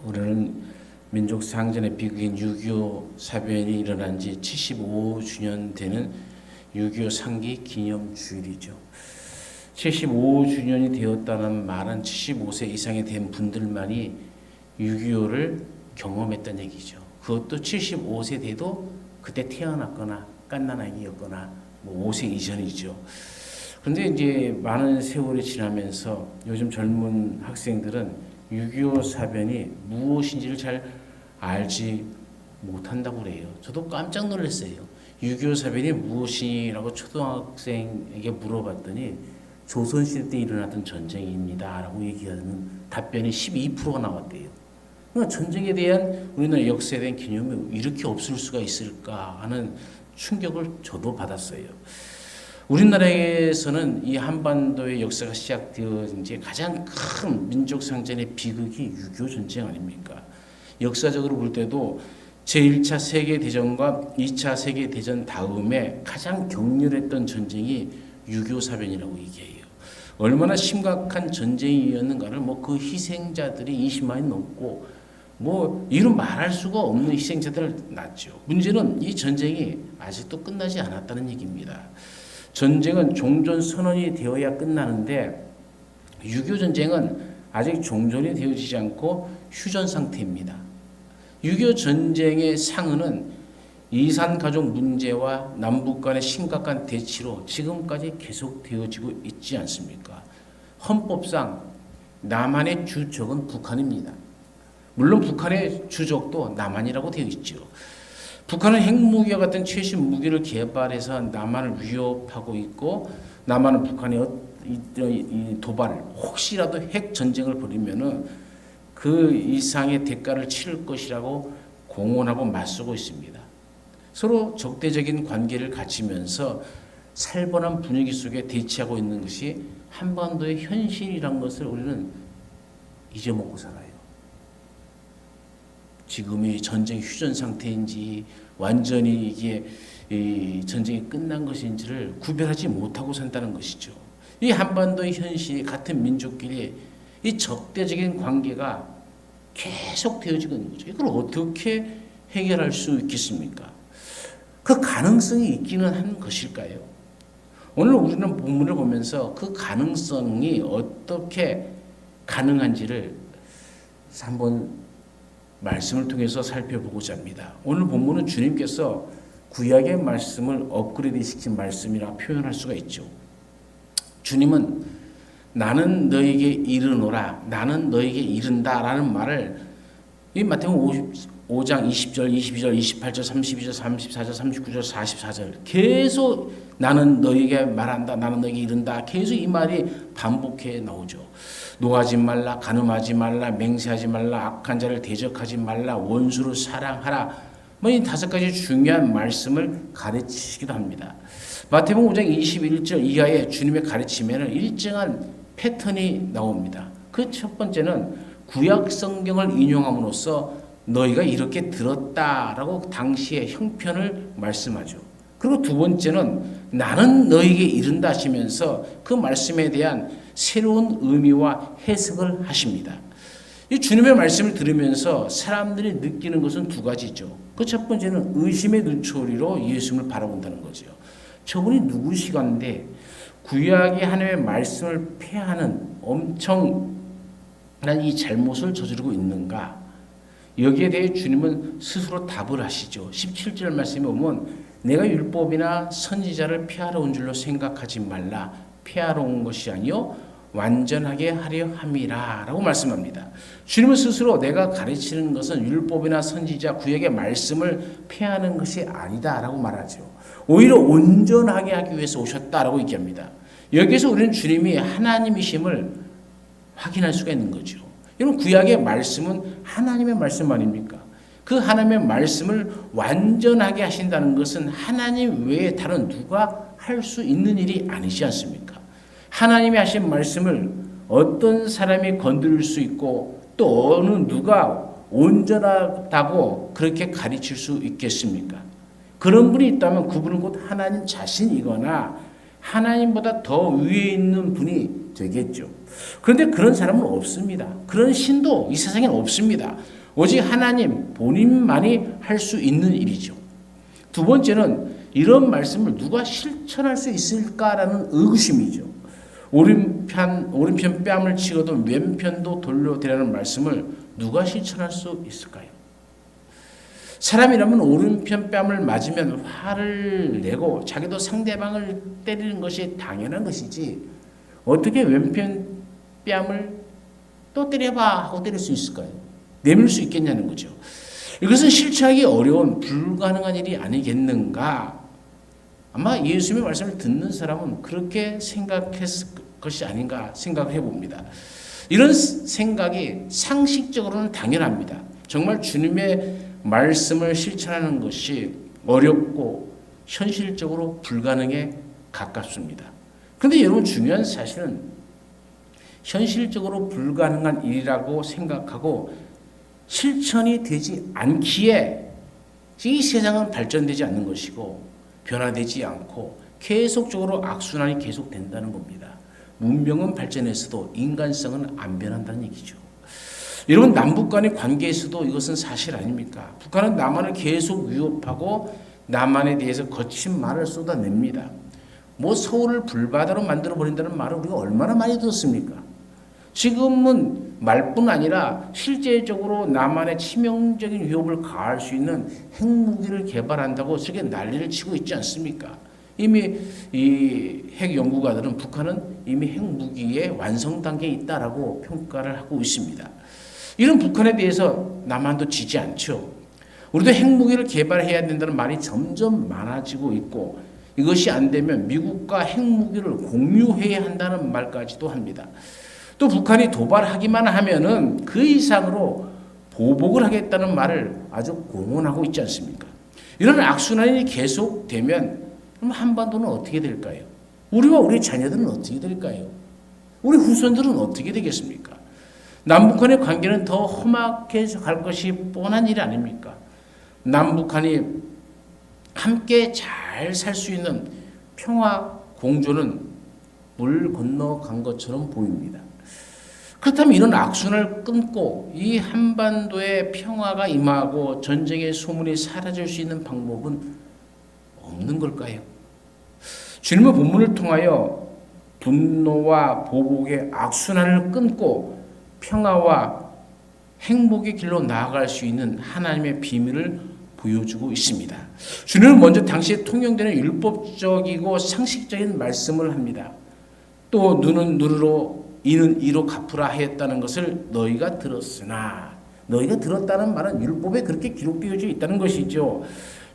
우리는 민족 상전의 비극인 6.25 사변이 일어난 지 75주년 되는 6.25 상기 기념주일이죠. 75주년이 되었다는 말은 75세 이상이 된 분들만이 6.25를 경험했던 얘기죠. 그것도 75세 돼도 그때 태어났거나 갓난아기였거나 5세 이전이죠. 그런데 이제 많은 세월이 지나면서 요즘 젊은 학생들은 6.25 사변이 무엇인지를 잘 알지 못한다고 그래요. 저도 깜짝 놀랐어요. 6.25 사변이 무엇이라고 초등학생에게 물어봤더니 조선시대 때 일어났던 전쟁입니다 라고 얘기하는 답변이 12%가 나왔대요. 그러니까 전쟁에 대한 우리나라 역사에 대한 개념이 이렇게 없을 수가 있을까 하는 충격을 저도 받았어요. 우리나라에서는 이 한반도의 역사가 시작되어진 지 가장 큰 민족 상전의 비극이 6.25 전쟁 아닙니까? 역사적으로 볼 때도 제1차 세계대전과 2차 세계대전 다음에 가장 격렬했던 전쟁이 6.25 사변이라고 얘기해요. 얼마나 심각한 전쟁이었는가를 그 희생자들이 20만이 넘고 이런 말할 수가 없는 희생자들을 낳죠. 문제는 이 전쟁이 아직도 끝나지 않았다는 얘기입니다. 전쟁은 종전 선언이 되어야 끝나는데 6.25 전쟁은 아직 종전이 되어지지 않고 휴전 상태입니다. 6.25 전쟁의 상흔은 이산가족 문제와 남북 간의 심각한 대치로 지금까지 계속되어지고 있지 않습니까? 헌법상 남한의 주적은 북한입니다. 물론 북한의 주적도 남한이라고 되어 있죠. 북한은 핵무기와 같은 최신 무기를 개발해서 남한을 위협하고 있고, 남한은 북한의 도발, 혹시라도 핵 전쟁을 벌이면은 그 이상의 대가를 치를 것이라고 공언하고 맞서고 있습니다. 서로 적대적인 관계를 갖추면서 살벌한 분위기 속에 대치하고 있는 것이 한반도의 현실이란 것을 우리는 잊어먹고 살아요. 지금이 전쟁 휴전 상태인지 완전히 이게 전쟁이 끝난 것인지를 구별하지 못하고 산다는 것이죠. 이 한반도의 현실이 같은 민족끼리 이 적대적인 관계가 계속 되어지고 있는 거죠. 이걸 어떻게 해결할 수 있겠습니까? 그 가능성이 있기는 한 것일까요? 오늘 우리는 본문을 보면서 그 가능성이 어떻게 가능한지를 한번 말씀을 통해서 살펴보고자 합니다. 오늘 본문은 주님께서 구약의 말씀을 업그레이드 시킨 말씀이라 표현할 수가 있죠. 주님은 나는 너에게 이르노라, 나는 너에게 이른다 라는 말을 이 마태복음 5장 20절, 22절, 28절, 32절, 34절, 39절, 44절 계속 나는 너에게 말한다, 나는 너에게 이른다 계속 이 말이 반복해 나오죠. 노하지 말라, 간음하지 말라, 맹세하지 말라, 악한 자를 대적하지 말라, 원수를 사랑하라. 이 5가지 중요한 말씀을 가르치시기도 합니다. 마태복음 5장 21절 이하의 주님의 가르침에는 일정한 패턴이 나옵니다. 그 첫 번째는 구약 성경을 인용함으로써 너희가 이렇게 들었다라고 당시의 형편을 말씀하죠. 그리고 두 번째는 나는 너희에게 이른다 하시면서 그 말씀에 대한 새로운 의미와 해석을 하십니다. 이 주님의 말씀을 들으면서 사람들이 느끼는 것은 두 가지죠. 그 첫 번째는 의심의 눈초리로 예수님을 바라본다는 거죠. 저분이 누구시간데 구약의 하나님의 말씀을 폐하는 엄청난 이 잘못을 저지르고 있는가? 여기에 대해 주님은 스스로 답을 하시죠. 17절 말씀에 보면 내가 율법이나 선지자를 폐하러 온 줄로 생각하지 말라. 폐하러 온 것이 아니요 완전하게 하려 함이라 라고 말씀합니다. 주님은 스스로 내가 가르치는 것은 율법이나 선지자 구약의 말씀을 폐하는 것이 아니다 라고 말하죠. 오히려 온전하게 하기 위해서 오셨다라고 얘기합니다. 여기서 우리는 주님이 하나님이심을 확인할 수가 있는 거죠. 여러분 구약의 말씀은 하나님의 말씀 아닙니까? 그 하나님의 말씀을 완전하게 하신다는 것은 하나님 외에 다른 누가 할 수 있는 일이 아니지 않습니까? 하나님이 하신 말씀을 어떤 사람이 건드릴 수 있고 또 어느 누가 온전하다고 그렇게 가르칠 수 있겠습니까? 그런 분이 있다면 그분은 곧 하나님 자신이거나 하나님보다 더 위에 있는 분이 되겠죠. 그런데 그런 사람은 없습니다. 그런 신도 이 세상에는 없습니다. 오직 하나님 본인만이 할 수 있는 일이죠. 두 번째는 이런 말씀을 누가 실천할 수 있을까라는 의구심이죠. 오른편 뺨을 치고도 왼편도 돌려대라는 말씀을 누가 실천할 수 있을까요? 사람이라면 오른편 뺨을 맞으면 화를 내고 자기도 상대방을 때리는 것이 당연한 것이지 어떻게 왼편 뺨을 또 때려봐 하고 때릴 수 있을까요? 내밀 수 있겠냐는 거죠. 이것은 실천하기 어려운 불가능한 일이 아니겠는가? 아마 예수님의 말씀을 듣는 사람은 그렇게 생각했을 것이 아닌가 생각을 해봅니다. 이런 생각이 상식적으로는 당연합니다. 정말 주님의 말씀을 실천하는 것이 어렵고 현실적으로 불가능에 가깝습니다. 그런데 여러분 중요한 사실은 현실적으로 불가능한 일이라고 생각하고 실천이 되지 않기에 이 세상은 발전되지 않는 것이고 변화되지 않고 계속적으로 악순환이 계속된다는 겁니다. 문명은 발전해서도 인간성은 안 변한다는 얘기죠. 여러분 남북 간의 관계에서도 이것은 사실 아닙니까? 북한은 남한을 계속 위협하고 남한에 대해서 거친 말을 쏟아냅니다. 뭐 서울을 불바다로 만들어버린다는 말을 우리가 얼마나 많이 들었습니까? 지금은 말뿐 아니라 실제적으로 남한에 치명적인 위협을 가할 수 있는 핵무기를 개발한다고 저게 난리를 치고 있지 않습니까? 이미 이 핵연구가들은 북한은 이미 핵무기의 완성 단계에 있다라고 평가를 하고 있습니다. 이런 북한에 대해서 남한도 지지 않죠. 우리도 핵무기를 개발해야 된다는 말이 점점 많아지고 있고 이것이 안 되면 미국과 핵무기를 공유해야 한다는 말까지도 합니다. 또 북한이 도발하기만 하면은 그 이상으로 보복을 하겠다는 말을 아주 공언하고 있지 않습니까? 이런 악순환이 계속되면 그럼 한반도는 어떻게 될까요? 우리와 우리 자녀들은 어떻게 될까요? 우리 후손들은 어떻게 되겠습니까? 남북한의 관계는 더 험악해져 갈 것이 뻔한 일 아닙니까? 남북한이 함께 잘 살 수 있는 평화 공존은 물 건너간 것처럼 보입니다. 그렇다면 이런 악순환을 끊고 이 한반도에 평화가 임하고 전쟁의 소문이 사라질 수 있는 방법은 없는 걸까요? 주님의 본문을 통하여 분노와 보복의 악순환을 끊고 평화와 행복의 길로 나아갈 수 있는 하나님의 비밀을 보여주고 있습니다. 주님은 먼저 당시에 통용되는 율법적이고 상식적인 말씀을 합니다. 또 눈은 눈으로 이는 이로 갚으라 하였다는 것을 너희가 들었으나 너희가 들었다는 말은 율법에 그렇게 기록되어져 있다는 것이죠.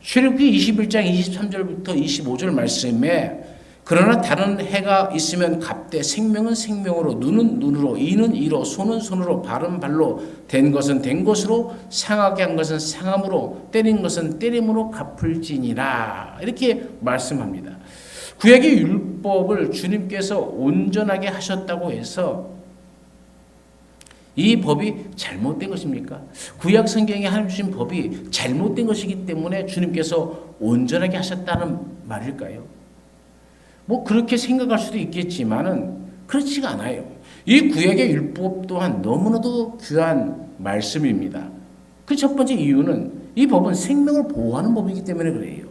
출애굽기 21장 23절부터 25절 말씀에 그러나 다른 해가 있으면 갚되 생명은 생명으로 눈은 눈으로 이는 이로 손은 손으로 발은 발로 된 것은 된 것으로 상하게 한 것은 상함으로 때린 것은 때림으로 갚을지니라 이렇게 말씀합니다. 구약의 율법을 주님께서 온전하게 하셨다고 해서 이 법이 잘못된 것입니까? 구약 성경에 하나님 주신 법이 잘못된 것이기 때문에 주님께서 온전하게 하셨다는 말일까요? 뭐 그렇게 생각할 수도 있겠지만은 그렇지가 않아요. 이 구약의 율법 또한 너무나도 귀한 말씀입니다. 그 첫 번째 이유는 이 법은 생명을 보호하는 법이기 때문에 그래요.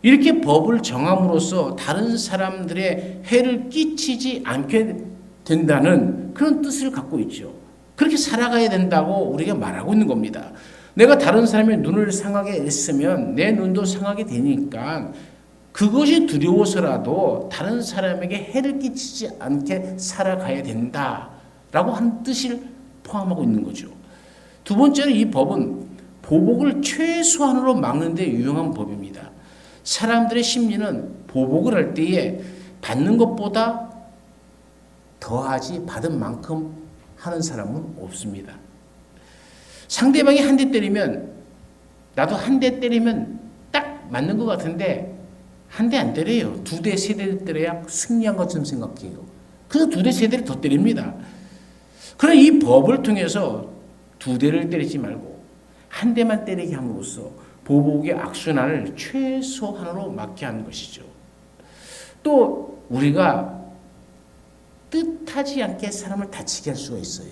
이렇게 법을 정함으로써 다른 사람들의 해를 끼치지 않게 된다는 그런 뜻을 갖고 있죠. 그렇게 살아가야 된다고 우리가 말하고 있는 겁니다. 내가 다른 사람의 눈을 상하게 했으면 내 눈도 상하게 되니까 그것이 두려워서라도 다른 사람에게 해를 끼치지 않게 살아가야 된다라고 하는 뜻을 포함하고 있는 거죠. 두 번째는 이 법은 보복을 최소한으로 막는 데 유용한 법입니다. 사람들의 심리는 보복을 할 때에 받는 것보다 더하지 받은 만큼 하는 사람은 없습니다. 상대방이 한 대 때리면 나도 한 대 때리면 딱 맞는 것 같은데 한 대 안 때려요. 두 대, 세 대 때려야 승리한 것처럼 생각해요. 그래서 두 대, 세 대를 더 때립니다. 그러나 이 법을 통해서 두 대를 때리지 말고 한 대만 때리게 함으로써 보복의 악순환을 최소한으로 막게 하는 것이죠. 또 우리가 뜻하지 않게 사람을 다치게 할 수가 있어요.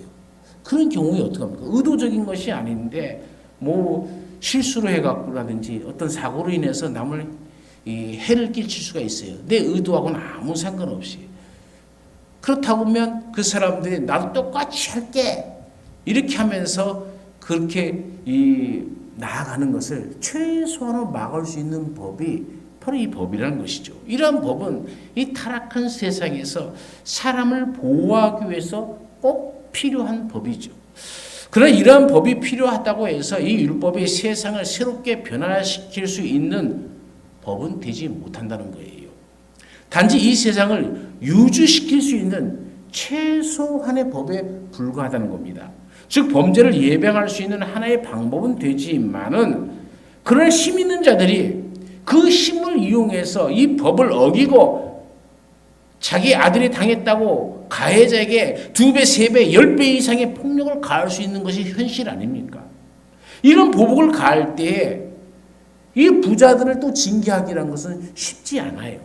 그런 경우에 어떻게 합니까? 의도적인 것이 아닌데 뭐 실수로 해갖고라든지 어떤 사고로 인해서 남을 해를 끼칠 수가 있어요. 내 의도하고는 아무 상관없이. 그렇다고 하면 그 사람들이 나도 똑같이 할게 이렇게 하면서 그렇게 나아가는 것을 최소한으로 막을 수 있는 법이 바로 이 법이라는 것이죠. 이러한 법은 이 타락한 세상에서 사람을 보호하기 위해서 꼭 필요한 법이죠. 그러나 이러한 법이 필요하다고 해서 이 율법이 세상을 새롭게 변화시킬 수 있는 법은 되지 못한다는 거예요. 단지 이 세상을 유지시킬 수 있는 최소한의 법에 불과하다는 겁니다. 즉 범죄를 예방할 수 있는 하나의 방법은 되지만은 그러나 힘 있는 자들이 그 힘을 이용해서 이 법을 어기고 자기 아들이 당했다고 가해자에게 2배, 3배, 10배 이상의 폭력을 가할 수 있는 것이 현실 아닙니까? 이런 보복을 가할 때에 이 부자들을 또 징계하기란 것은 쉽지 않아요.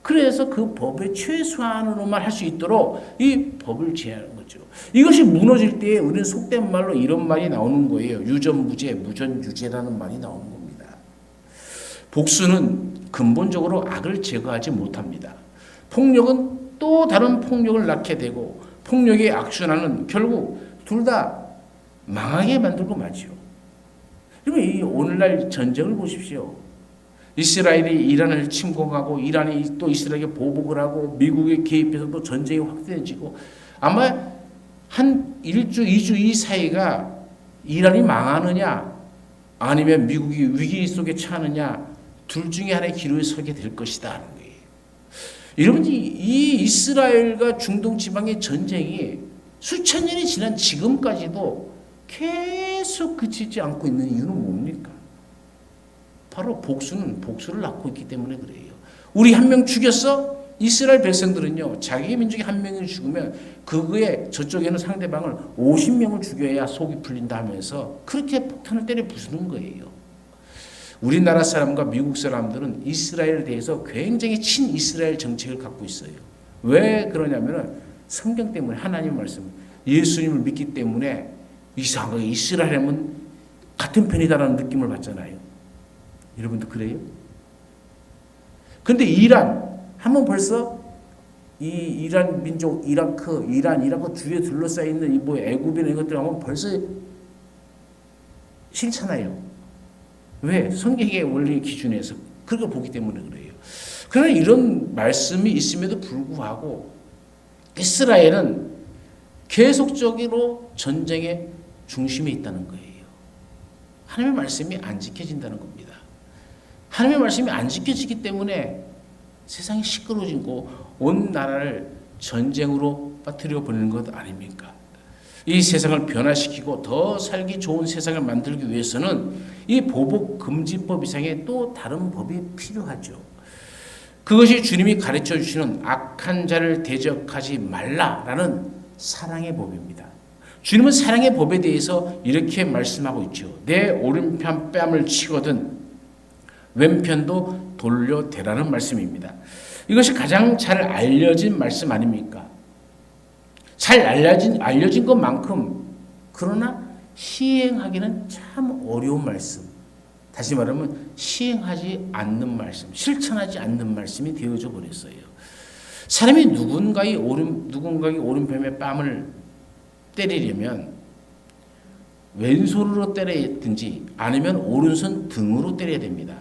그래서 그 법의 최소한으로만 할 수 있도록 이 법을 제하는 거죠. 이것이 무너질 때에 우리는 속된 말로 이런 말이 나오는 거예요. 유전무죄, 무전유죄라는 말이 나오는 겁니다. 복수는 근본적으로 악을 제거하지 못합니다. 폭력은 또 다른 폭력을 낳게 되고 폭력의 악순환은 결국 둘 다 망하게 만들고 마죠. 여러분 이 오늘날 전쟁을 보십시오. 이스라엘이 이란을 침공하고 이란이 또 이스라엘에게 보복을 하고 미국에 개입해서 또 전쟁이 확대해지고 아마 한 1주, 2주 이 사이가 이란이 망하느냐 아니면 미국이 위기 속에 처하느냐 둘 중에 하나의 기로에 서게 될 것이다 하는 거예요. 여러분 이 이스라엘과 중동 지방의 전쟁이 수천 년이 지난 지금까지도 계속 그치지 않고 있는 이유는 뭡니까? 바로 복수는 복수를 낳고 있기 때문에 그래요. 우리 한 명 죽였어? 이스라엘 백성들은요, 자기 민족이 한 명이 죽으면 그거에 저쪽에는 상대방을 50명을 죽여야 속이 풀린다 하면서 그렇게 폭탄을 때려 부수는 거예요. 우리나라 사람과 미국 사람들은 이스라엘에 대해서 굉장히 친이스라엘 정책을 갖고 있어요. 왜 그러냐면은 성경 때문에 하나님 말씀, 예수님을 믿기 때문에 이상하게 이스라엘은 같은 편이다라는 느낌을 받잖아요. 여러분도 그래요? 근데 이란 하면 벌써 이 이란 민족, 이라크 주위에 둘러싸여 있는 이 뭐 애굽이나 이것들 하면 벌써 싫잖아요. 왜? 성경의 원리 기준에서 그렇게 보기 때문에 그래요. 그러나 이런 말씀이 있음에도 불구하고 이스라엘은 계속적으로 전쟁의 중심에 있다는 거예요. 하나님의 말씀이 안 지켜진다는 겁니다. 하나님의 말씀이 안 지켜지기 때문에 세상이 시끄러워지고 온 나라를 전쟁으로 빠뜨려 버리는 것 아닙니까? 이 세상을 변화시키고 더 살기 좋은 세상을 만들기 위해서는 이 보복 금지법 이상의 또 다른 법이 필요하죠. 그것이 주님이 가르쳐 주시는 악한 자를 대적하지 말라라는 사랑의 법입니다. 주님은 사랑의 법에 대해서 이렇게 말씀하고 있죠. 내 오른편 뺨을 치거든 왼편도 돌려대라는 말씀입니다. 이것이 가장 잘 알려진 말씀 아닙니까? 잘 알려진 것만큼 그러나 시행하기는 참 어려운 말씀. 다시 말하면 시행하지 않는 말씀, 실천하지 않는 말씀이 되어져 버렸어요. 사람이 누군가의 오른편에 뺨을 때리려면 왼손으로 때려야든지 아니면 오른손 등으로 때려야 됩니다.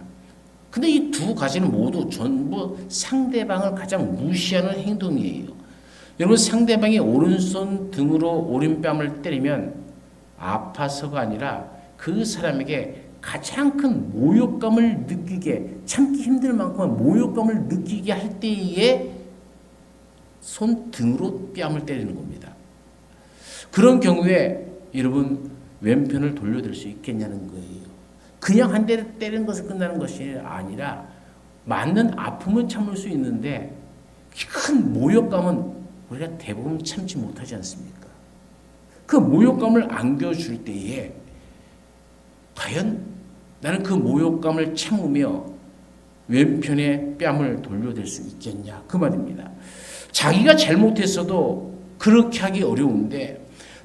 근데 이 두 가지는 모두 전부 상대방을 가장 무시하는 행동이에요. 여러분 상대방이 오른손 등으로 오른뺨을 때리면 아파서가 아니라 그 사람에게 가장 큰 모욕감을 느끼게 참기 힘들 만큼의 모욕감을 느끼게 할 때에 손 등으로 뺨을 때리는 겁니다. 그런 경우에 여러분 왼편을 돌려댈 수 있겠냐는 거예요. 그냥 한 대를 때리는 것을 끝나는 것이 아니라 맞는 아픔은 참을 수 있는데 큰 모욕감은 우리가 대부분 참지 못하지 않습니까? 그 모욕감을 안겨줄 때에 과연 나는 그 모욕감을 참으며 왼편의 뺨을 돌려댈 수 있겠냐 그 말입니다. 자기가 잘못했어도 그렇게 하기 어려운데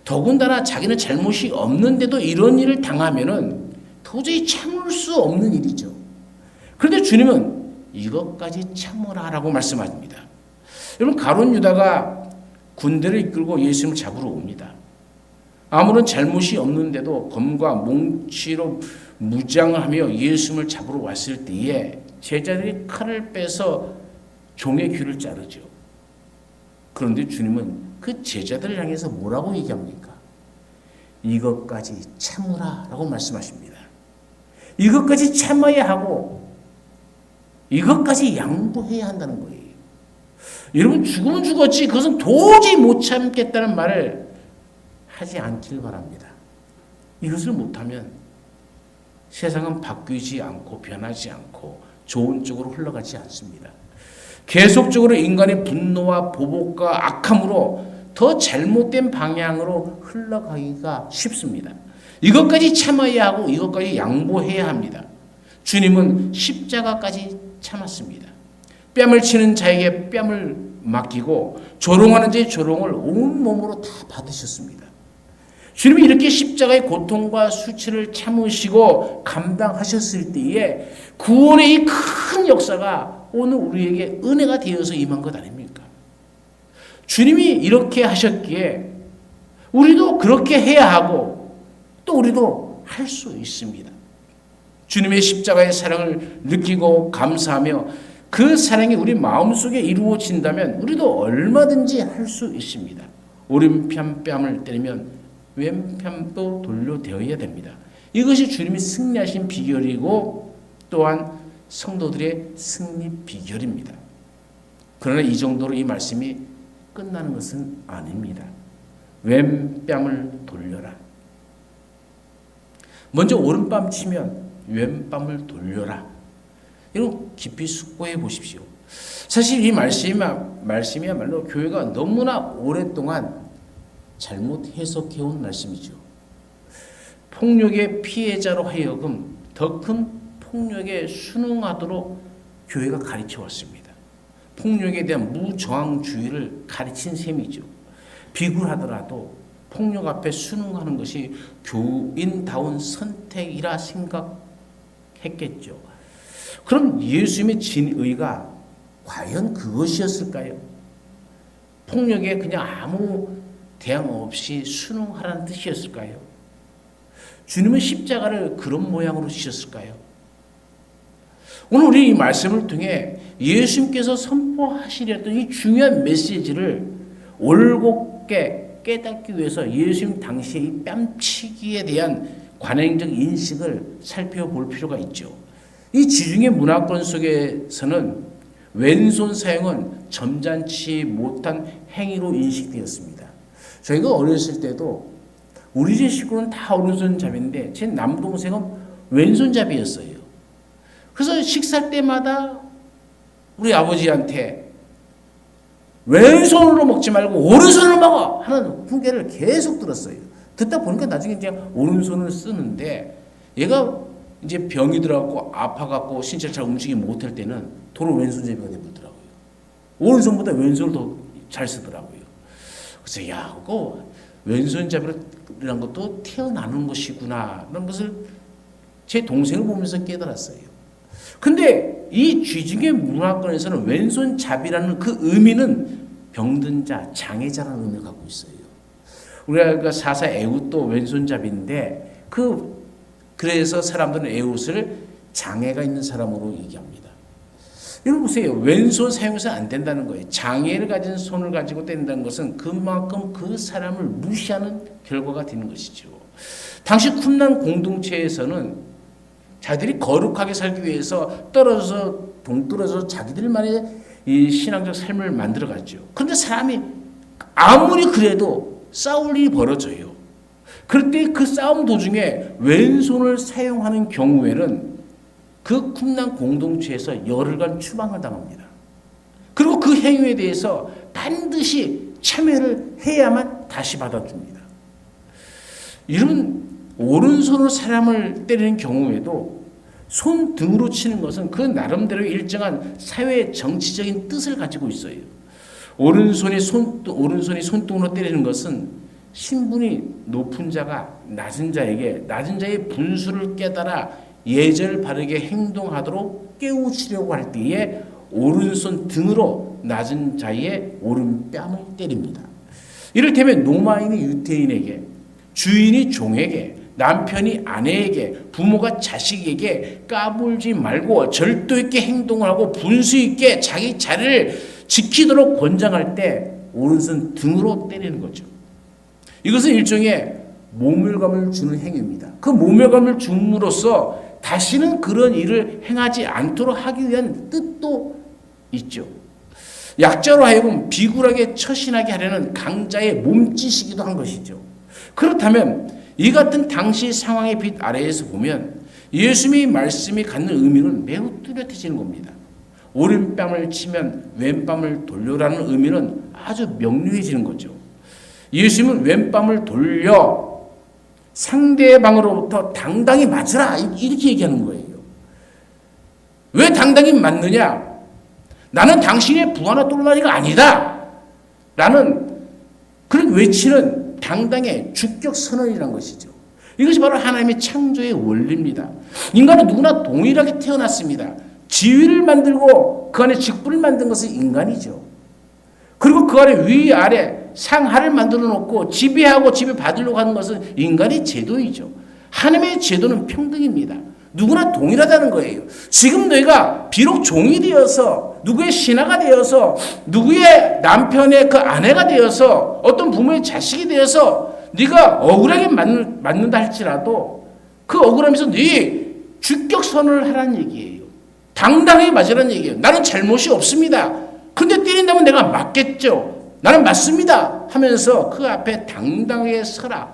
더군다나 자기는 잘못이 없는데도 이런 일을 당하면은 도저히 참을 수 없는 일이죠. 그런데 주님은 이것까지 참으라라고 말씀하십니다. 여러분, 가룟 유다가 군대를 이끌고 예수님을 잡으러 옵니다. 아무런 잘못이 없는데도 검과 몽치로 무장을 하며 예수님을 잡으러 왔을 때에 제자들이 칼을 빼서 종의 귀를 자르죠. 그런데 주님은 그 제자들을 향해서 뭐라고 얘기합니까? 이것까지 참으라라고 말씀하십니다. 이것까지 참아야 하고 이것까지 양보해야 한다는 거예요. 여러분, 죽으면 죽었지 그것은 도저히 못 참겠다는 말을 하지 않길 바랍니다. 이것을 못하면 세상은 바뀌지 않고 변하지 않고 좋은 쪽으로 흘러가지 않습니다. 계속적으로 인간의 분노와 보복과 악함으로 더 잘못된 방향으로 흘러가기가 쉽습니다. 이것까지 참아야 하고 이것까지 양보해야 합니다. 주님은 십자가까지 참았습니다. 뺨을 치는 자에게 뺨을 맡기고 조롱하는 자의 조롱을 온몸으로 다 받으셨습니다. 주님이 이렇게 십자가의 고통과 수치를 참으시고 감당하셨을 때에 구원의 이 큰 역사가 오늘 우리에게 은혜가 되어서 임한 것 아닙니까? 주님이 이렇게 하셨기에 우리도 그렇게 해야 하고 또 우리도 할 수 있습니다. 주님의 십자가의 사랑을 느끼고 감사하며 그 사랑이 우리 마음속에 이루어진다면 우리도 얼마든지 할 수 있습니다. 오른편 뺨을 때리면 왼편도 돌려대어야 됩니다. 이것이 주님이 승리하신 비결이고 또한 성도들의 승리 비결입니다. 그러나 이 정도로 이 말씀이 끝나는 것은 아닙니다. 왼뺨을 돌려라. 먼저 오른뺨 치면 왼뺨을 돌려라. 이런 깊이 숙고해 보십시오. 사실 이 말씀이야말로 교회가 너무나 오랫동안 잘못 해석해온 말씀이죠. 폭력의 피해자로 하여금 더 큰 폭력에 순응하도록 교회가 가르쳐 왔습니다. 폭력에 대한 무저항주의를 가르친 셈이죠. 비굴하더라도 폭력 앞에 순응하는 것이 교인다운 선택이라 생각했겠죠. 그럼 예수님의 진의가 과연 그것이었을까요? 폭력에 그냥 아무 대항 없이 순응하라는 뜻이었을까요? 주님은 십자가를 그런 모양으로 지셨을까요? 오늘 우리 이 말씀을 통해 예수님께서 선포하시려던 이 중요한 메시지를 올곧게 깨닫기 위해서 예수님 당시의 이 뺨치기에 대한 관행적 인식을 살펴볼 필요가 있죠. 이 지중해 문화권 속에서는 왼손 사용은 점잖지 못한 행위로 인식되었습니다. 저희가 어렸을 때도 우리 집 식구는 다 오른손잡이인데 제 남동생은 왼손잡이였어요. 그래서 식사 때마다 우리 아버지한테 왼손으로 먹지 말고 오른손으로 먹어 하는 훈계를 계속 들었어요. 듣다 보니까 나중에 이제 오른손을 쓰는데 얘가 이제 병이 들어갖고 아파갖고 신체를 잘 움직이지 못할 때는 도로 왼손잡이가 되더라고요. 오른손보다 왼손을 더 잘 쓰더라고요. 그래서 야, 그거 왼손잡이라는 것도 태어나는 것이구나 라는 것을 제 동생을 보면서 깨달았어요. 근데 이 쥐중의 문화권에서는 왼손잡이라는 그 의미는 병든 자, 장애자라는 의미를 갖고 있어요. 우리가 사사 에훗도 왼손잡이인데 그래서 사람들은 에훗을 장애가 있는 사람으로 얘기합니다. 여러분 보세요. 왼손 사용해서는 안 된다는 거예요. 장애를 가진 손을 가지고 뗀다는 것은 그만큼 그 사람을 무시하는 결과가 되는 것이죠. 당시 쿰란 공동체에서는 자기들이 거룩하게 살기 위해서 동떨어져서 자기들만의 이 신앙적 삶을 만들어갔죠. 그런데 사람이 아무리 그래도 싸울 일이 벌어져요. 그럴 때 그 싸움 도중에 왼손을 사용하는 경우에는 그 쿰란 공동체에서 열흘간 추방을 당합니다. 그리고 그 행위에 대해서 반드시 참여를 해야만 다시 받아줍니다. 이런 오른손으로 사람을 때리는 경우에도 손등으로 치는 것은 그 나름대로 일정한 사회 정치적인 뜻을 가지고 있어요. 오른손이 손등으로 때리는 것은 신분이 높은 자가 낮은 자의 분수를 깨달아 예절 바르게 행동하도록 깨우치려고 할 때에 오른손 등으로 낮은 자의 오른뺨을 때립니다. 이를테면 노마인이 유태인에게, 주인이 종에게, 남편이 아내에게, 부모가 자식에게 까불지 말고 절도 있게 행동을 하고 분수 있게 자기 자리를 지키도록 권장할 때 오른손 등으로 때리는 거죠. 이것은 일종의 모멸감을 주는 행위입니다. 그 모멸감을 줌으로써 다시는 그런 일을 행하지 않도록 하기 위한 뜻도 있죠. 약자로 하여금 비굴하게 처신하게 하려는 강자의 몸짓이기도 한 것이죠. 그렇다면 이 같은 당시 상황의 빛 아래에서 보면 예수님의 말씀이 갖는 의미는 매우 뚜렷해지는 겁니다. 오른뺨을 치면 왼뺨을 돌려라는 의미는 아주 명료해지는 거죠. 예수님은 왼뺨을 돌려 상대방으로부터 당당히 맞으라 이렇게 얘기하는 거예요. 왜 당당히 맞느냐? 나는 당신의 부하나 똘마니가 아니다 라는 그렇게 외치는 당당의 주격 선언이라는 것이죠. 이것이 바로 하나님의 창조의 원리입니다. 인간은 누구나 동일하게 태어났습니다. 지위를 만들고 그 안에 직분을 만든 것은 인간이죠. 그리고 그 안에 위아래 상하를 만들어 놓고 지배하고 지배받으려고 하는 것은 인간의 제도이죠. 하나님의 제도는 평등입니다. 누구나 동일하다는 거예요. 지금 너희가 비록 종이 되어서 누구의 신하가 되어서 누구의 남편의 그 아내가 되어서 어떤 부모의 자식이 되어서 네가 억울하게 맞는다 할지라도 그 억울함에서 네 주격선언을 하라는 얘기예요. 당당하게 맞으라는 얘기예요. 나는 잘못이 없습니다. 근데 때린다면 내가 맞겠죠. 나는 맞습니다 하면서 그 앞에 당당하게 서라.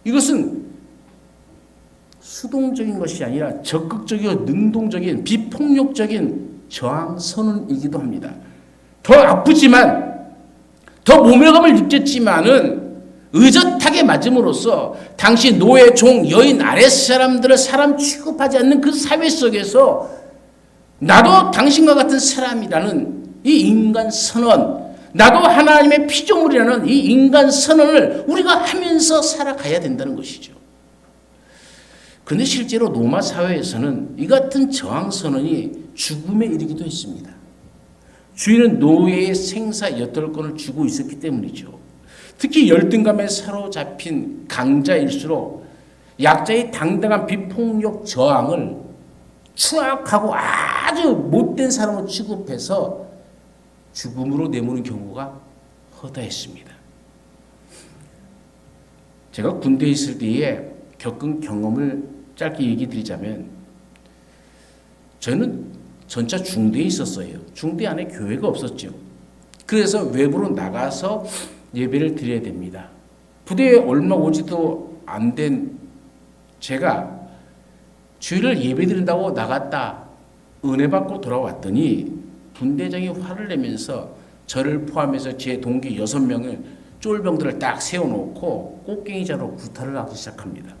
이것은 수동적인 것이 아니라 적극적이고 능동적인 비폭력적인 저항 선언이기도 합니다. 더 아프지만 더 모멸감을 느꼈지만은 의젓하게 맞음으로써 당시 노예, 종, 여인, 아랫사람들을 사람 취급하지 않는 그 사회 속에서 나도 당신과 같은 사람이라는 이 인간 선언, 나도 하나님의 피조물이라는 이 인간 선언을 우리가 하면서 살아가야 된다는 것이죠. 그런데 실제로 로마 사회에서는 이 같은 저항 선언이 죽음에 이르기도 했습니다. 주인은 노예의 생사 여덟권을 주고 있었기 때문이죠. 특히 열등감에 사로잡힌 강자일수록 약자의 당당한 비폭력 저항을 추악하고 아주 못된 사람으로 취급해서 죽음으로 내모는 경우가 허다했습니다. 제가 군대에 있을 때에 겪은 경험을 짧게 얘기 드리자면, 저는 전차 중대에 있었어요. 중대 안에 교회가 없었죠. 그래서 외부로 나가서 예배를 드려야 됩니다. 부대에 얼마 오지도 안 된 제가 주일을 예배 드린다고 나갔다 은혜 받고 돌아왔더니 분대장이 화를 내면서 저를 포함해서 제 동기 6명을 쫄병들을 딱 세워놓고 꽃갱이자로 구타를 하기 시작합니다.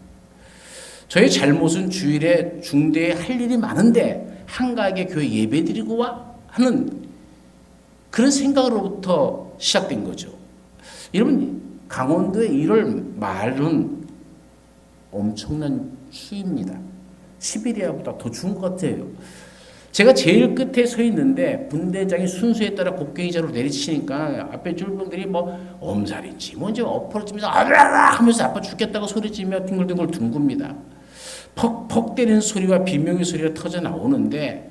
저의 잘못은 주일에 중대에 할 일이 많은데 한가하게 교회 예배 드리고 와 하는 그런 생각으로부터 시작된 거죠. 여러분, 강원도의 1월 말은 엄청난 추위입니다. 시베리아보다 더 추운 것 같아요. 제가 제일 끝에 서 있는데 분대장이 순서에 따라 곡괭이자로 내리치니까 앞에 쫄병들이 뭐 엄살인지 뭔지 엎어지면서 아라라 하면서 아파 죽겠다고 소리치며 뒹굴뒹굴 둥굽니다. 퍽퍽 때리는 소리와 비명의 소리가 터져 나오는데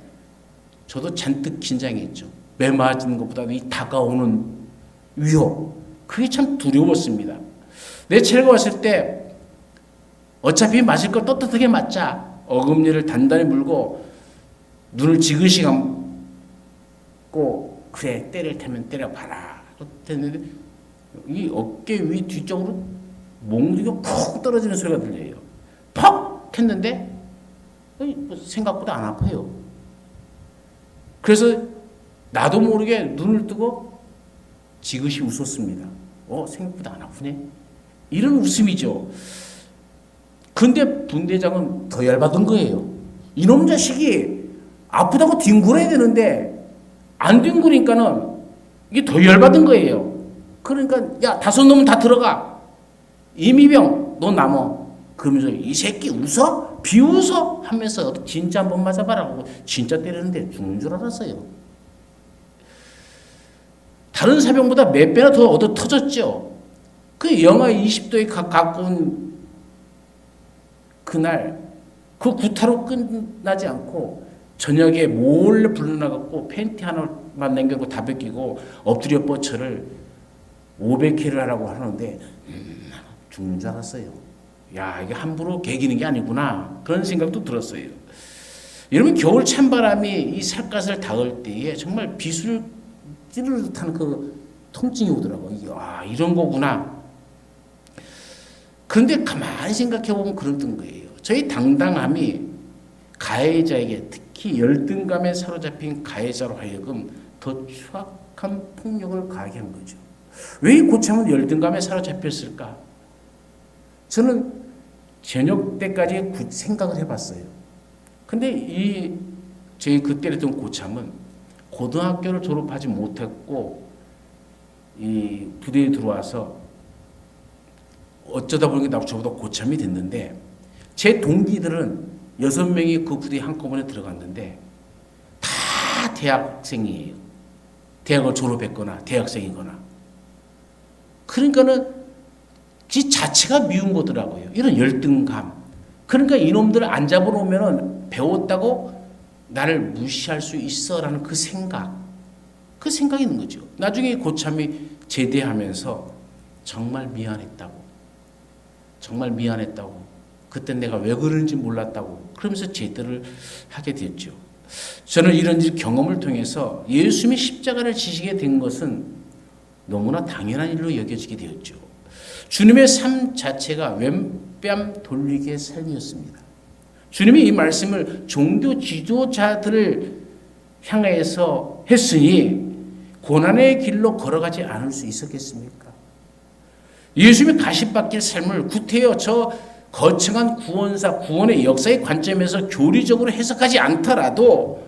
저도 잔뜩 긴장했죠. 매 맞는 것보다 이 다가오는 위협, 그게 참 두려웠습니다. 내 차례가 왔을 때 어차피 맞을 걸 떳떳하게 맞자. 어금니를 단단히 물고 눈을 지그시 감고 그래 때릴 테면 때려봐라 했는데 이 어깨 위 뒤쪽으로 몽둥이가 푹 떨어지는 소리가 들려요. 퍽 했는데 생각보다 안 아파요. 그래서 나도 모르게 눈을 뜨고 지그시 웃었습니다. 생각보다 안 아프네. 이런 웃음이죠. 근데 분대장은 더 열받은 거예요. 이놈 자식이 아프다고 뒹굴어야 되는데 안 뒹구니까는 이게 더 열받은 거예요. 그러니까 야, 5놈은 다 들어가. 이미병 너 남어. 그러면서 이 새끼 웃어? 비웃어? 하면서 진짜 한번 맞아봐라고 진짜 때리는데 죽는 줄 알았어요. 다른 사병보다 몇 배나 더 얻어 터졌죠. 그 영하 20도에 가까운 그날 그 구타로 끝나지 않고 저녁에 몰래 불러나갔고 팬티 하나만 남겨놓고 다 벗기고 엎드려 뻗쳐를 500회를 하라고 하는데 죽는 줄 알았어요. 야, 이게 함부로 개기는 게 아니구나 그런 생각도 들었어요. 여러분, 겨울 찬바람이 이 살갗을 닿을 때에 정말 비수를 찌르르 듯한 그 통증이 오더라고요. 아, 이런 거구나. 그런데 가만히 생각해 보면 그랬던 거예요. 저희 당당함이 가해자에게, 특히 열등감에 사로잡힌 가해자로 하여금 더 추악한 폭력을 가하게 한 거죠. 왜 이 고참은 열등감에 사로잡혔을까? 저는 저녁 때까지 생각을 해봤어요. 근데 저희 그때 했던 고참은 고등학교를 졸업하지 못했고 이 부대에 들어와서 어쩌다 보니까 저보다 고참이 됐는데, 제 동기들은 6명이 그 부대에 한꺼번에 들어갔는데 다 대학생이에요. 대학을 졸업했거나 대학생이거나. 그러니까는 지 자체가 미운 거더라고요. 이런 열등감. 그러니까 이놈들 안 잡아놓으면 배웠다고 나를 무시할 수 있어라는 그 생각이 있는 거죠. 나중에 고참이 제대하면서 정말 미안했다고. 그때 내가 왜 그런지 몰랐다고. 그러면서 제대를 하게 됐죠. 저는 이런 경험을 통해서 예수님이 십자가를 지시게 된 것은 너무나 당연한 일로 여겨지게 되었죠. 주님의 삶 자체가 왼뺨 돌리기의 삶이었습니다. 주님이 이 말씀을 종교 지도자들을 향해서 했으니 고난의 길로 걸어가지 않을 수 있었겠습니까? 예수님이 가시밭길 삶을 구태여 저 거창한 구원의 역사의 관점에서 교리적으로 해석하지 않더라도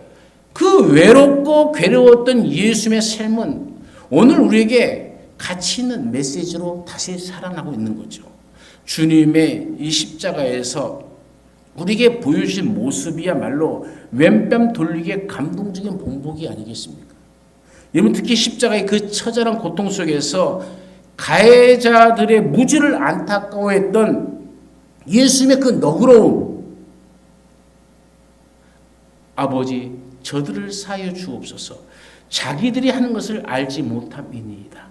그 외롭고 괴로웠던 예수님의 삶은 오늘 우리에게 가치 있는 메시지로 다시 살아나고 있는 거죠. 주님의 이 십자가에서 우리에게 보여주신 모습이야말로 왼뺨 돌리기의 감동적인 본보기 아니겠습니까? 여러분, 특히 십자가의 그 처절한 고통 속에서 가해자들의 무지를 안타까워했던 예수님의 그 너그러움. 아버지, 저들을 사하여 주옵소서. 자기들이 하는 것을 알지 못함이니이다.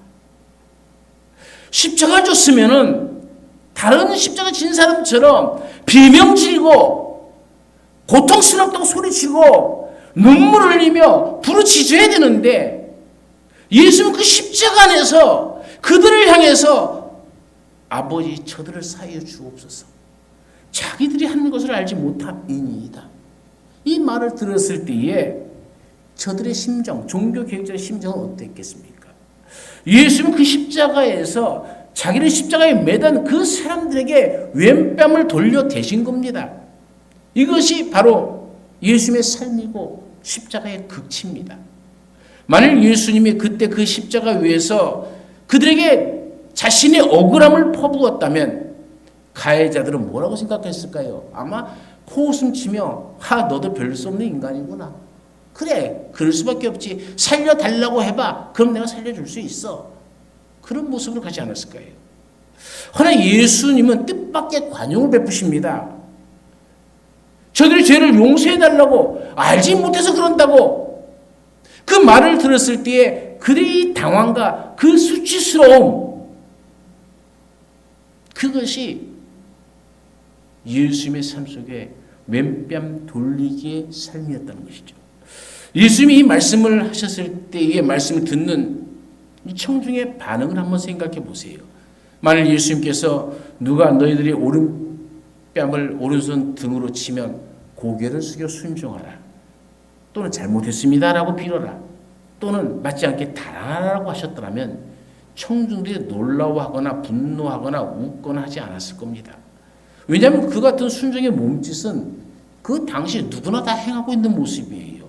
십자가 줬으면은 다른 십자가 진 사람처럼 비명 지르고 고통스럽다고 소리치고 눈물을 흘리며 부르짖어야 되는데, 예수는 그 십자가 안에서 그들을 향해서 아버지, 저들을 사하여 주옵소서. 자기들이 하는 것을 알지 못함이니이다. 이 말을 들었을 때에 저들의 심정, 종교 개혁자의 심정은 어땠겠습니까? 예수는 그 십자가에서 자기를 십자가에 매단 그 사람들에게 왼뺨을 돌려 대신 겁니다. 이것이 바로 예수님의 삶이고 십자가의 극치입니다. 만일 예수님이 그때 그 십자가 위에서 그들에게 자신의 억울함을 퍼부었다면 가해자들은 뭐라고 생각했을까요? 아마 코웃음 치며 너도 별 수 없는 인간이구나. 그래, 그럴 수밖에 없지. 살려달라고 해봐. 그럼 내가 살려줄 수 있어. 그런 모습을 가지 않았을까요? 그러나 예수님은 뜻밖의 관용을 베푸십니다. 저들의 죄를 용서해달라고, 알지 못해서 그런다고. 그 말을 들었을 때에 그들의 당황과 그 수치스러움, 그것이 예수님의 삶 속에 왼뺨 돌리기의 삶이었다는 것이죠. 예수님이 이 말씀을 하셨을 때의 말씀을 듣는 이 청중의 반응을 한번 생각해 보세요. 만일 예수님께서 누가 너희들이 오른뺨을 오른손 등으로 치면 고개를 숙여 순종하라, 또는 잘못했습니다라고 빌어라, 또는 맞지 않게 달아나라고 하셨더라면 청중들이 놀라워하거나 분노하거나 웃거나 하지 않았을 겁니다. 왜냐하면 그 같은 순종의 몸짓은 그 당시 누구나 다 행하고 있는 모습이에요.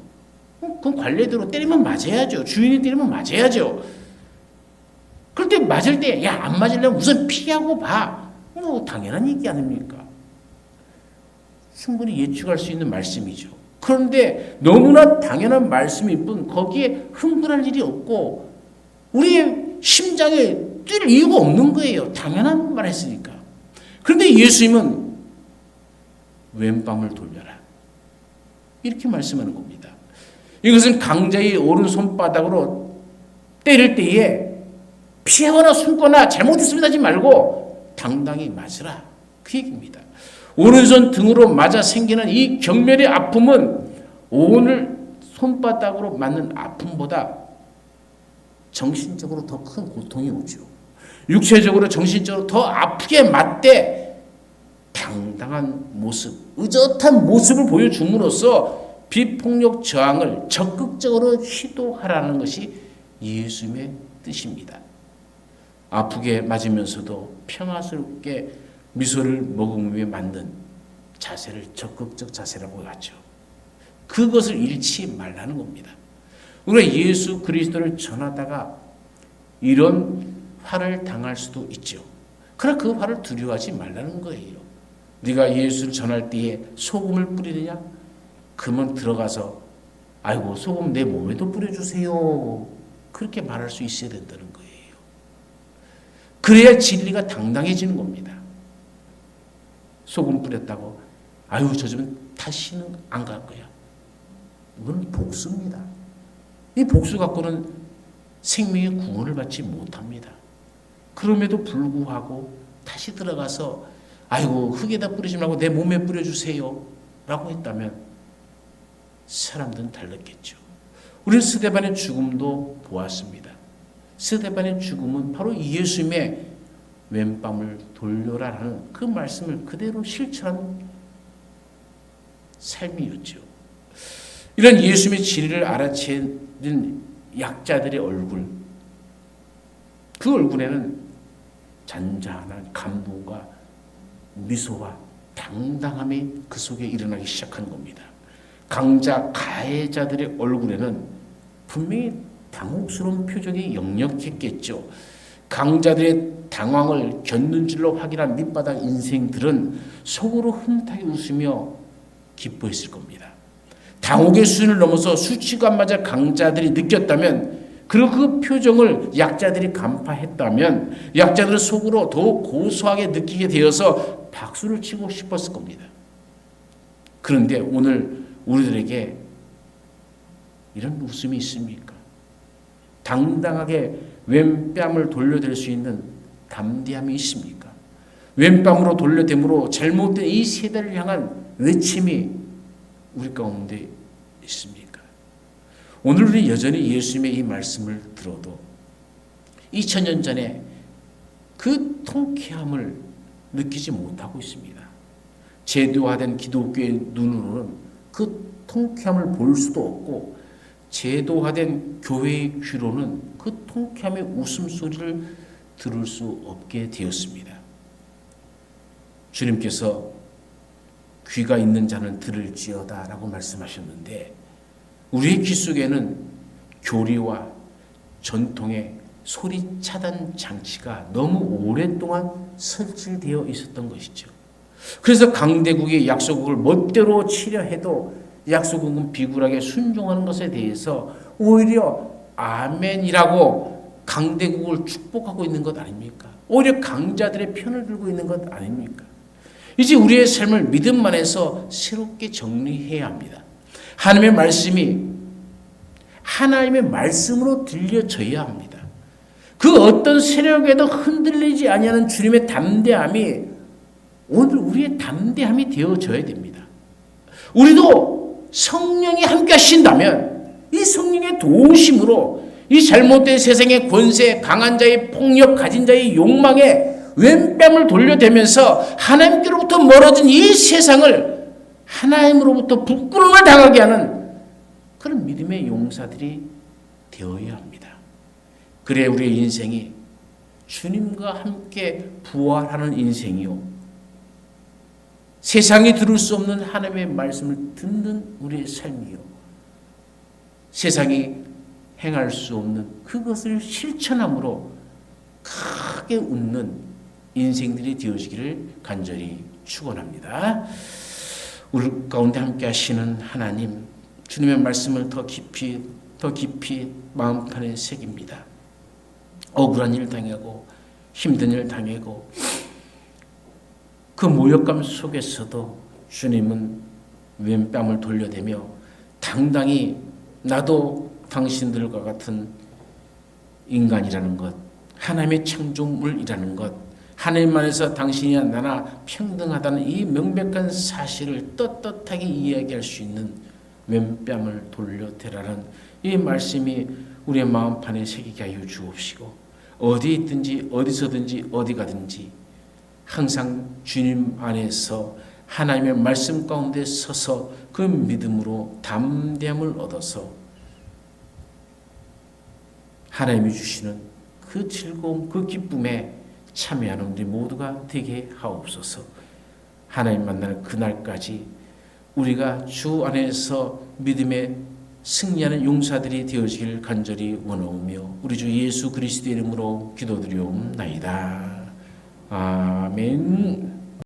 그럼 관례대로 때리면 맞아야죠. 주인이 때리면 맞아야죠. 그럴 때 맞을 때, 야, 안 맞으려면 우선 피하고 봐. 뭐, 당연한 얘기 아닙니까? 충분히 예측할 수 있는 말씀이죠. 그런데 너무나 당연한 말씀일 뿐, 거기에 흥분할 일이 없고, 우리의 심장에 뛸 이유가 없는 거예요. 당연한 말 했으니까. 그런데 예수님은 왼밤을 돌려라. 이렇게 말씀하는 겁니다. 이것은 강자의 오른손바닥으로 때릴 때에 피하거나 숨거나 잘못했습니다 하지 말고 당당히 맞으라. 그 얘기입니다. 오른손 등으로 맞아 생기는 이 경멸의 아픔은 오늘 손바닥으로 맞는 아픔보다 정신적으로 더 큰 고통이 오죠. 육체적으로 정신적으로 더 아프게 맞되 당당한 모습, 의젓한 모습을 보여줌으로써 비폭력 저항을 적극적으로 시도하라는 것이 예수님의 뜻입니다. 아프게 맞으면서도 평화스럽게 미소를 머금으며 만든 자세를 적극적 자세라고 하죠. 그것을 잃지 말라는 겁니다. 우리가 예수 그리스도를 전하다가 이런 화를 당할 수도 있죠. 그러나 그 화를 두려워하지 말라는 거예요. 네가 예수를 전할 때에 소금을 뿌리느냐? 그러면 들어가서 아이고 소금 내 몸에도 뿌려주세요. 그렇게 말할 수 있어야 된다는 거예요. 그래야 진리가 당당해지는 겁니다. 소금 뿌렸다고 아유 저 집은 다시는 안 갈 거야. 이건 복수입니다. 이 복수 갖고는 생명의 구원을 받지 못합니다. 그럼에도 불구하고 다시 들어가서 아이고 흙에다 뿌리지 말고 내 몸에 뿌려주세요 라고 했다면 사람들은 달랐겠죠. 우리는 스데반의 죽음도 보았습니다. 스데반의 죽음은 바로 예수님의 왼밤을 돌려라라는 그 말씀을 그대로 실천한 삶이었죠. 이런 예수님의 진리를 알아채는 약자들의 얼굴, 그 얼굴에는 잔잔한 감동과 미소와 당당함이 그 속에 일어나기 시작한 겁니다. 강자 가해자들의 얼굴에는 분명히 당혹스러운 표정이 역력했겠죠. 강자들의 당황을 견눈질로 확인한 밑바닥 인생들은 속으로 흐뭇하게 웃으며 기뻐했을 겁니다. 당혹의 수준을 넘어서 수치가 맞아 강자들이 느꼈다면, 그리고 그 표정을 약자들이 간파했다면 약자들은 속으로 더욱 고소하게 느끼게 되어서 박수를 치고 싶었을 겁니다. 그런데 오늘 우리들에게 이런 웃음이 있습니까? 당당하게 왼뺨을 돌려댈 수 있는 담대함이 있습니까? 왼뺨으로 돌려댐으로 잘못된 이 세대를 향한 외침이 우리 가운데 있습니까? 오늘 우리 여전히 예수님의 이 말씀을 들어도 2000년 전에 그 통쾌함을 느끼지 못하고 있습니다. 제도화된 기독교의 눈으로는 그 통쾌함을 볼 수도 없고, 제도화된 교회의 귀로는 그 통쾌함의 웃음소리를 들을 수 없게 되었습니다. 주님께서 귀가 있는 자는 들을지어다 라고 말씀하셨는데, 우리의 귀 속에는 교리와 전통의 소리 차단 장치가 너무 오랫동안 설치되어 있었던 것이죠. 그래서 강대국이 약소국을 멋대로 치려 해도 약소국은 비굴하게 순종하는 것에 대해서 오히려 아멘이라고 강대국을 축복하고 있는 것 아닙니까? 오히려 강자들의 편을 들고 있는 것 아닙니까? 이제 우리의 삶을 믿음 안에서 새롭게 정리해야 합니다. 하나님의 말씀이 하나님의 말씀으로 들려져야 합니다. 그 어떤 세력에도 흔들리지 아니하는 주님의 담대함이 오늘 우리의 담대함이 되어져야 됩니다. 우리도 성령이 함께 하신다면 이 성령의 도우심으로 이 잘못된 세상의 권세, 강한 자의 폭력, 가진 자의 욕망에 왼뺨을 돌려대면서 하나님께로부터 멀어진 이 세상을 하나님으로부터 부끄러움을 당하게 하는 그런 믿음의 용사들이 되어야 합니다. 그래 우리의 인생이 주님과 함께 부활하는 인생이요, 세상이 들을 수 없는 하나님의 말씀을 듣는 우리의 삶이요, 세상이 행할 수 없는 그것을 실천함으로 크게 웃는 인생들이 되어지기를 간절히 축원합니다. 우리 가운데 함께 하시는 하나님, 주님의 말씀을 더 깊이 마음판에 새깁니다. 억울한 일 당하고 힘든 일 당하고 그 모욕감 속에서도 주님은 왼뺨을 돌려대며 당당히 나도 당신들과 같은 인간이라는 것, 하나님의 창조물이라는 것, 하나님 안에서 당신이나 나나 평등하다는 이 명백한 사실을 떳떳하게 이야기할 수 있는 왼뺨을 돌려대라는 이 말씀이 우리의 마음판에 새기게 하여 주옵시고, 어디 있든지 어디서든지 어디 가든지 항상 주님 안에서 하나님의 말씀 가운데 서서 그 믿음으로 담대함을 얻어서 하나님이 주시는 그 즐거움, 그 기쁨에 참여하는 우리 모두가 되게 하옵소서. 하나님 만날 그날까지 우리가 주 안에서 믿음의 승리하는 용사들이 되어지길 간절히 원하오며 우리 주 예수 그리스도의 이름으로 기도드리옵나이다. 아멘.